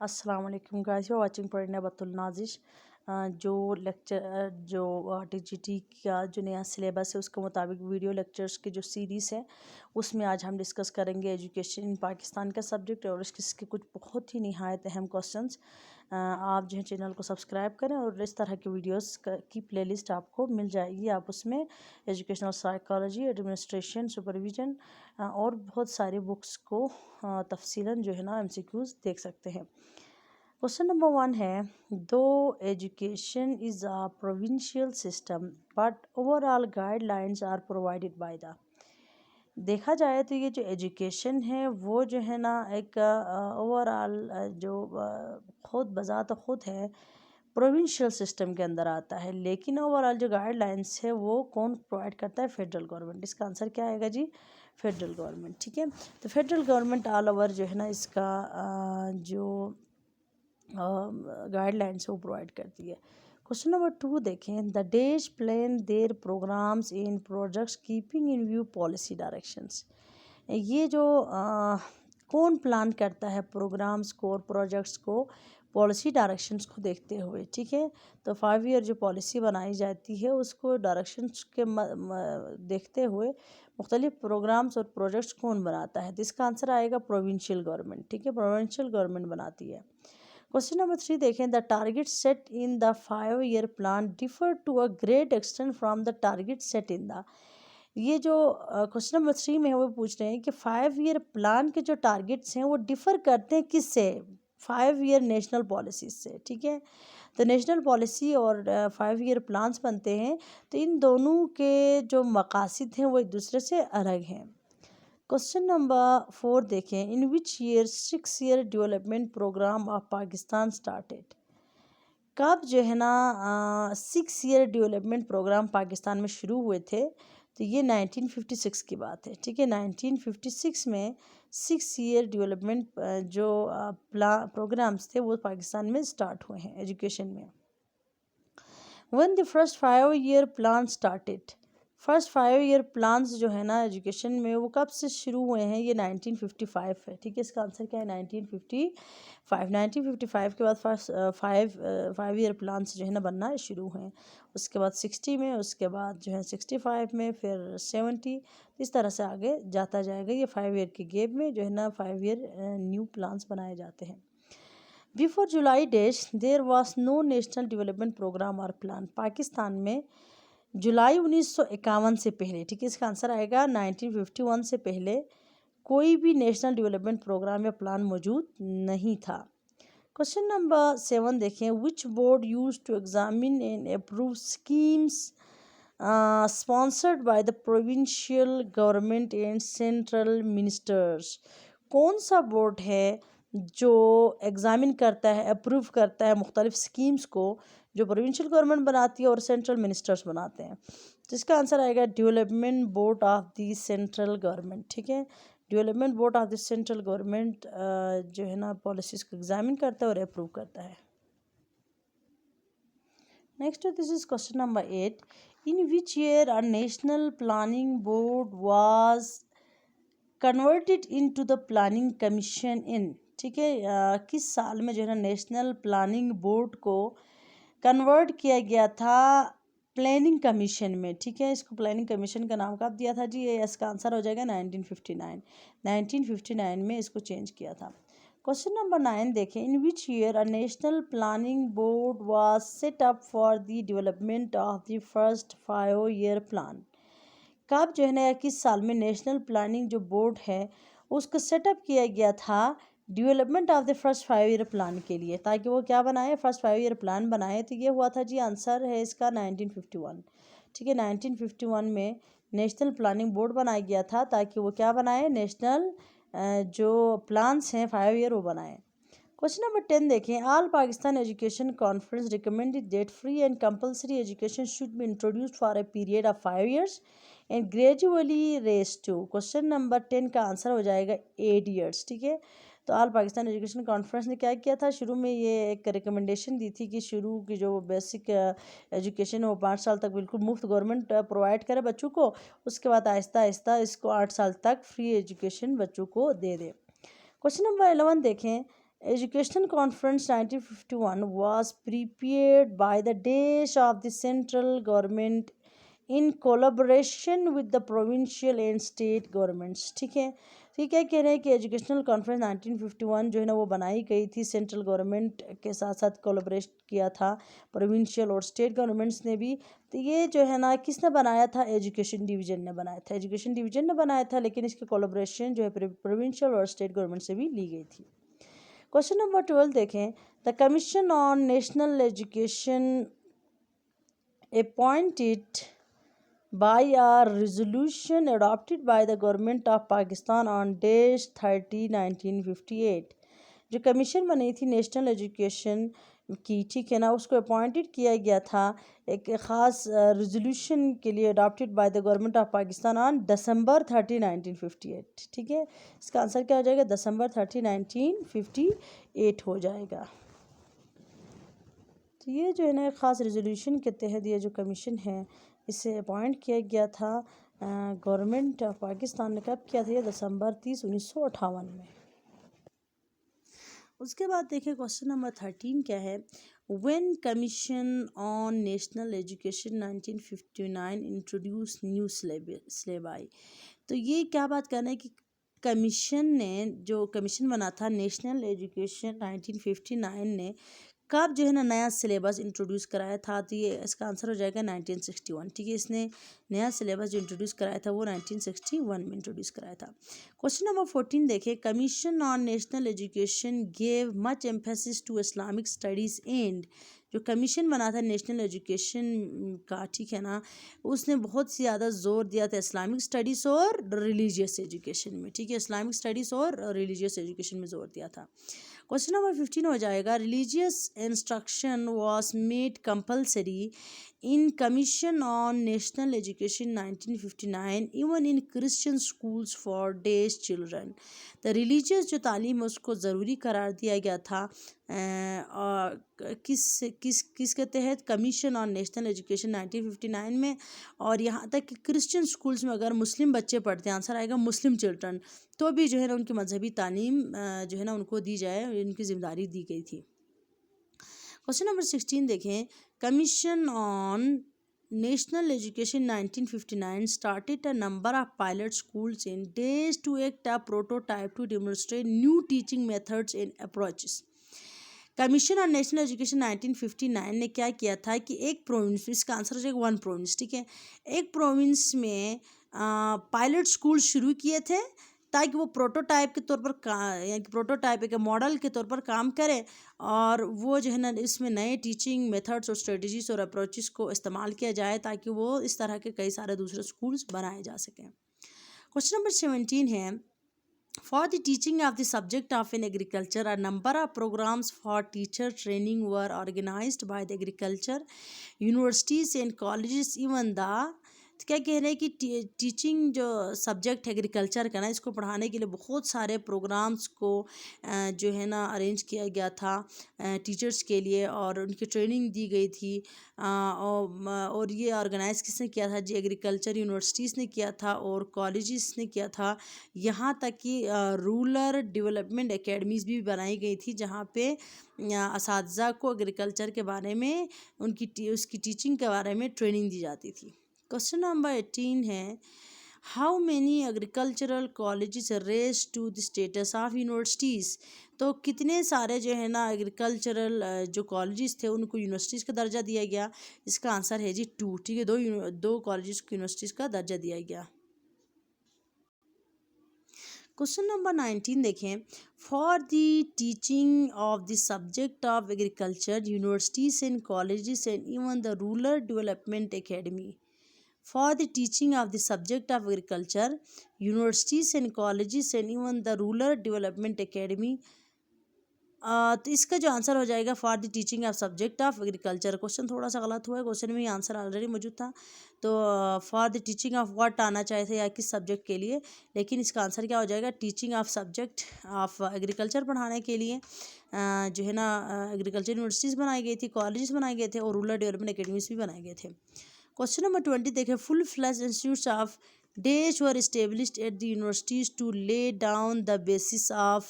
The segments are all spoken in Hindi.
अस्सलाम वालेकुम गाइस, यू आर वाचिंग पढ़ना बतुल नाजिश। जो लेक्चर जो टीजीटी का जो नया सिलेबस है उसके मुताबिक वीडियो लेक्चर्स की जो सीरीज़ है उसमें आज हम डिस्कस करेंगे एजुकेशन इन पाकिस्तान का सब्जेक्ट और इसके कुछ बहुत ही निहायत अहम क्वेश्चंस। आप जो है चैनल को सब्सक्राइब करें और इस तरह के वीडियोस की प्लेलिस्ट आपको मिल जाएगी। आप उसमें एजुकेशनल साइकोलॉजी, एडमिनिस्ट्रेशन, सुपरविजन और बहुत सारी बुक्स को तफसीलन जो है ना एमसीक्यूज़ देख सकते हैं। क्वेश्चन नंबर 1 है, दो education is a provincial system but overall guidelines are provided by the. देखा जाए तो ये जो एजुकेशन है वो जो है ना एक ओवरऑल जो खुद बज़ात खुद है प्रोविंशियल सिस्टम के अंदर आता है, लेकिन ओवरऑल जो गाइडलाइंस है वो कौन प्रोवाइड करता है? Federal government. इसका आंसर क्या आएगा जी? Federal government. ठीक है, तो फेडरल गवर्नमेंट ऑल ओवर जो है ना इसका जो गाइडलाइंस वो प्रोवाइड करती है। क्वेश्चन नंबर 2 देखें, the days plan their programs in projects keeping in view policy directions. ये जो कौन प्लान करता है प्रोग्राम्स को और प्रोजेक्ट्स को पॉलिसी डायरेक्शंस को देखते हुए? ठीक है, तो 5 ईयर जो पॉलिसी बनाई जाती है उसको डायरेक्शंस के देखते हुए मुख्तलिफ प्रोग्राम्स और प्रोजेक्ट्स कौन बनाता है? तो इसका आंसर आएगा प्रोविंशियल गवर्नमेंट। ठीक है, प्रोविंशियल गवर्नमेंट बनाती है। क्वेश्चन नंबर 3 देखें, the target set in the 5 year plan differ to a great extent from the target set in the. ये जो क्वेश्चन नंबर 3 में है वो पूछ रहे हैं कि 5 ईयर प्लान के जो टारगेट्स हैं वो डिफ़र करते हैं किससे? 5 ईयर नेशनल पॉलिसीज से। ठीक है, तो नेशनल पॉलिसी और 5 ईयर प्लान्स बनते हैं, तो इन दोनों के जो मकासद हैं वो एक दूसरे से अलग हैं। क्वेश्चन नंबर 4 देखें, in which year 6 year development programme of Pakistan started. कब जो है ना 6 ईयर डेवलपमेंट प्रोग्राम पाकिस्तान में शुरू हुए थे? तो ये 1956 की बात है। ठीक है, 1956 में 6 ईयर डेवलपमेंट जो प्रोग्राम्स थे वो पाकिस्तान में स्टार्ट हुए हैं एजुकेशन में। When the first 5 year plan started, first 5 year plans जो है ना एजुकेशन में वो कब से शुरू हुए हैं? ये 1955 है। ठीक है, इसका आंसर क्या है? 1955। 1955 के बाद फर्स्ट 5 ईयर प्लान्स जो है ना बनना शुरू हुए हैं। उसके बाद 60 में, उसके बाद जो है 65 में, फिर 70, इस तरह से आगे जाता जाएगा। ये 5 ईयर के गैप में जो है ना 5 ईयर न्यू प्लान्स बनाए जाते हैं। Before July days there was no national development program और प्लान। पाकिस्तान में जुलाई 1951 से पहले, ठीक है, इसका आंसर आएगा 1951 से पहले कोई भी नेशनल डेवलपमेंट प्रोग्राम या प्लान मौजूद नहीं था। क्वेश्चन नंबर 7 देखें, which board use to examine and approve schemes sponsored by the provincial government and central ministers. कौन सा बोर्ड है जो एग्ज़ामिन करता है, अप्रूव करता है मुख्तलिफ स्कीम्स को जो प्रोविंशियल गवर्नमेंट बनाती है और सेंट्रल मिनिस्टर्स बनाते हैं? तो इसका आंसर आएगा development board of the central government. ठीक है, development board of the central government जो है ना पॉलिसीज़ को एग्ज़ामिन करता है और अप्रूव करता है। Next this is question number 8, in which year a national planning board was converted into the planning commission इन। ठीक है, किस साल में जो है ना नेशनल प्लानिंग बोर्ड को कन्वर्ट किया गया था प्लानिंग कमीशन में? ठीक है, इसको प्लानिंग कमीशन का नाम कब दिया था जी? ये इसका आंसर हो जाएगा 1959। 1959 में इसको चेंज किया था। क्वेश्चन नंबर 9 देखें, in which year a national planning board was set up for the development of the first 5 year plan. कब जो है ना किस साल में नेशनल प्लानिंग जो बोर्ड है उसको सेटअप किया गया था development of the first 5 year plan के लिए, ताकि वो क्या बनाए? फर्स्ट 5 ईयर प्लान बनाए। तो ये हुआ था जी, आंसर है इसका 1951। ठीक है, 1951 में नेशनल प्लानिंग बोर्ड बनाया गया था ताकि वो क्या बनाए? नेशनल जो प्लान्स हैं 5 ईयर वो बनाए। क्वेश्चन नंबर 10 देखें, all Pakistan education conference recommended that free and compulsory education should be introduced for a period of 5 years and gradually raise to. Question number 10 का आंसर हो जाएगा 8 ईयर्स। ठीक है, तो ऑल पाकिस्तान एजुकेशन कॉन्फ्रेंस ने क्या किया था? शुरू में ये एक रिकमेंडेशन दी थी कि शुरू की जो बेसिक एजुकेशन है वो 5 साल तक बिल्कुल मुफ्त गवर्नमेंट प्रोवाइड करे बच्चों को, उसके बाद आहिस्ता आहिस्ता इसको 8 साल तक फ्री एजुकेशन बच्चों को दे दे। क्वेश्चन नंबर 11 देखें, Educational Conference 1951 was prepared by the Desh of the central government in collaboration with the provincial and state governments. ठीक है, तो ये क्या कह रहे हैं कि एजुकेशनल कॉन्फ्रेंस 1951 जो है ना वो बनाई गई थी, सेंट्रल गवर्नमेंट के साथ साथ कोलैबोरेट किया था प्रोविंशियल और स्टेट गवर्नमेंट्स ने भी। तो ये जो है ना किसने बनाया था, एजुकेशन डिवीजन ने बनाया था, एजुकेशन डिवीजन ने बनाया था, लेकिन इसकी कोलैबोरेशन जो है प्रोविंशियल और स्टेट गवर्नमेंट से भी ली गई थी। क्वेश्चन नंबर 12 देखें, the commission on national education appointed by a resolution adopted by the government of Pakistan on dash 30 1958। जो कमीशन बनी थी नेशनल एजुकेशन की, ठीक है ना, उसको अपॉइंटेड किया गया था एक ख़ास रेजोल्यूशन के लिए, adopted by the government of Pakistan on December 30 1958। ठीक है, इसका आंसर क्या हो जाएगा, दिसंबर 30 1958 हो जाएगा। तो ये जो है ना ख़ास रेजोल्यूशन के तहत ये जो कमीशन है इसे अपॉइंट किया गया था गवर्नमेंट ऑफ पाकिस्तान ने। कब किया था ये, दिसंबर 30 1958 में। उसके बाद देखिए क्वेश्चन नंबर 13 क्या है, when commission on national education 1959 introduce new syllabi. तो ये क्या बात करना है कि कमीशन ने, जो कमीशन बना था नेशनल एजुकेशन 1959 ने, कब जो है ना नया सिलेबस इंट्रोड्यूस कराया था, तो ये इसका आंसर हो जाएगा 1961। ठीक है, इसने नया सिलेबस जो इंट्रोड्यूस कराया था वो 1961 में इंट्रोड्यूस कराया था। क्वेश्चन नंबर 14 देखें, commission on national education gave much emphasis to Islamic studies and. जो कमीशन बना था नेशनल एजुकेशन का, ठीक है ना, उसने बहुत ज़्यादा जोर दिया था इस्लामिक स्टडीज़ और रिलीजियस एजुकेशन में। ठीक है, इस्लामिक स्टडीज़ और रिलीजियस एजुकेशन में जोर दिया था। क्वेश्चन नंबर 15 हो जाएगा, religious instruction was made compulsory in commission on national education 1959 even in Christian schools for days children. तो रिलीजियस जो तालीम है उसको ज़रूरी करार दिया गया था और किस किस किस के तहत, कमीशन ऑन नेशनल एजुकेशन 1959 में। और यहाँ तक कि क्रिश्चियन स्कूल्स में अगर मुस्लिम बच्चे पढ़ते हैं, आंसर आएगा मुस्लिम चिल्ड्रन, तो भी जो है ना उनकी मजहबी तालीम जो है ना उनको दी जाए, उनकी जिम्मेदारी दी गई थी। क्वेश्चन नंबर 16 देखें, commission on national education 1959 started a number of pilot schools in days to act a prototype to demonstrate new teaching methods and approaches। Commission on national education 1959 ने क्या किया था कि एक प्रोविंस, इसका आंसर हो जाएगा वन प्रोविंस। ठीक है, एक प्रोविंस में पायलट स्कूल शुरू किए थे ताकि वो प्रोटोटाइप के तौर पर यानी कि प्रोटोटाइप एक मॉडल के तौर पर काम करे, और वो जो है ना इसमें नए टीचिंग मेथड्स और स्ट्रेटजीज और अप्रोचेस को इस्तेमाल किया जाए ताकि वो इस तरह के कई सारे दूसरे स्कूल्स बनाए जा सकें। क्वेश्चन नंबर 17 है, For the teaching of the subject of in agriculture, a number of programs for teacher training were organized by the agriculture universities and colleges। Even the, तो क्या कह रहे हैं कि टीचिंग जो सब्जेक्ट है एग्रीकल्चर का ना, इसको पढ़ाने के लिए बहुत सारे प्रोग्राम्स को जो है ना अरेंज किया गया था टीचर्स के लिए, और उनकी ट्रेनिंग दी गई थी। और ये ऑर्गेनाइज़ किसने किया था जी, एग्रीकल्चर यूनिवर्सिटीज़ ने किया था और कॉलेजेस ने किया था। यहाँ तक कि रूरल डेवलपमेंट एकेडमीज़ भी बनाई गई थी जहाँ पे असातिज़ा को एग्रीकल्चर के बारे में उसकी टीचिंग के बारे में ट्रेनिंग दी जाती थी। क्वेश्चन नंबर 18 है, how many agricultural colleges raise to the status of universities. तो कितने सारे जो है ना एग्रीकल्चरल जो कॉलेजेस थे उनको यूनिवर्सिटीज़ का दर्जा दिया गया। इसका आंसर है जी 2। ठीक है, दो कॉलेजेस को यूनिवर्सिटीज़ का दर्जा दिया गया। क्वेश्चन नंबर 19 देखें, for the teaching of the subject of agriculture universities and colleges and even the rural development academy. For the teaching of the subject of agriculture, universities and colleges and even the rural development academy। तो इसका जो आंसर हो जाएगा for the teaching of subject of agriculture. Question थोड़ा सा गलत हुआ है, क्वेश्चन में ही आंसर ऑलरेडी मौजूद था, तो for the teaching of what आना चाहिए था या किस सब्जेक्ट के लिए, लेकिन इसका आंसर क्या हो जाएगा, teaching of subject of agriculture पढ़ाने के लिए जो है ना एग्रीकल्चर यूनिवर्सिटीज़ बनाई गई थी, कॉलेजेस बनाए गए थे और रूरल डेवलपमेंट अकेडमीज भी बनाए गए थे। क्वेश्चन नंबर 20 देखें, full flash institutes of days were established at the universities to lay down the basis of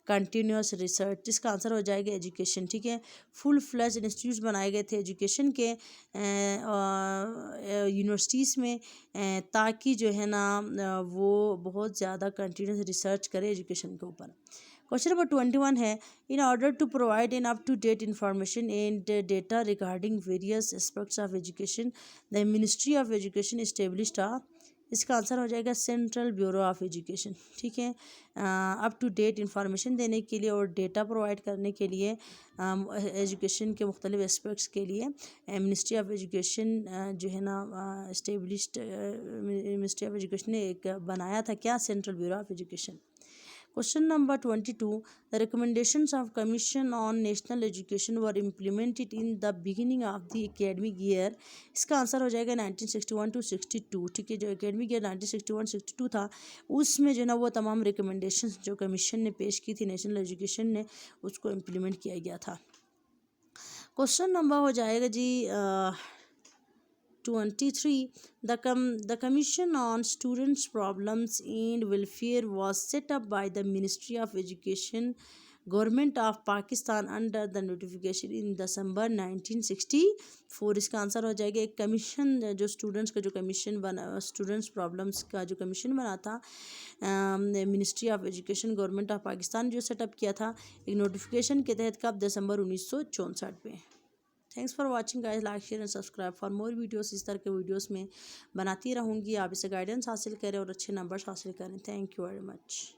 continuous research, जिसका आंसर हो जाएगा एजुकेशन। ठीक है, फुल फ्लैज इंस्टीट्यूट्स बनाए गए थे एजुकेशन के यूनिवर्सिटीज़ में, ताकि जो है ना वो बहुत ज़्यादा कंटिन्यूस रिसर्च करे एजुकेशन के ऊपर। क्वेश्चन नंबर 21 है, in order to provide an up to date information and data regarding various aspects of education the ministry of education established a, इसका आंसर हो जाएगा सेंट्रल ब्यूरो ऑफ एजुकेशन। ठीक है, अप टू डेट इंफॉर्मेशन देने के लिए और डेटा प्रोवाइड करने के लिए एजुकेशन के मुख्तलिफ एस्पेक्ट्स के लिए मिनिस्ट्री ऑफ एजुकेशन जो है ना इस्टेब्लिश्ड मिनिस्ट्री ऑफ एजुकेशन ने एक बनाया था, क्या, central bureau of education. Question number 22. The recommendations of Commission on National Education were implemented in the beginning of the academic year. इसका आंसर हो जाएगा 1961 to 62। ठीक है, जो academic year 1961-62 था, उसमें जो है ना वो तमाम recommendations जो कमीशन ने पेश की थी नेशनल एजुकेशन ने, उसको इम्प्लीमेंट किया गया था। क्वेश्चन नंबर हो जाएगा जी 23. The Commission on Students' Problems and Welfare was set up by the Ministry of Education, Government of Pakistan under the notification in December 1964। इसका आंसर हो जाएगा एक कमीशन, जो स्टूडेंट्स का जो कमीशन बना, स्टूडेंट्स प्रॉब्लम्स का जो कमीशन बना था ministry of education government of Pakistan जो सेटअप किया था एक नोटिफिकेशन के तहत, कब, दिसंबर 1964 में। Thanks for watching guys, like share and subscribe for more videos. इस तरह के वीडियोस में बनाती रहूँगी, आप इसे गाइडेंस हासिल करें और अच्छे नंबर्स हासिल करें। Thank you very much.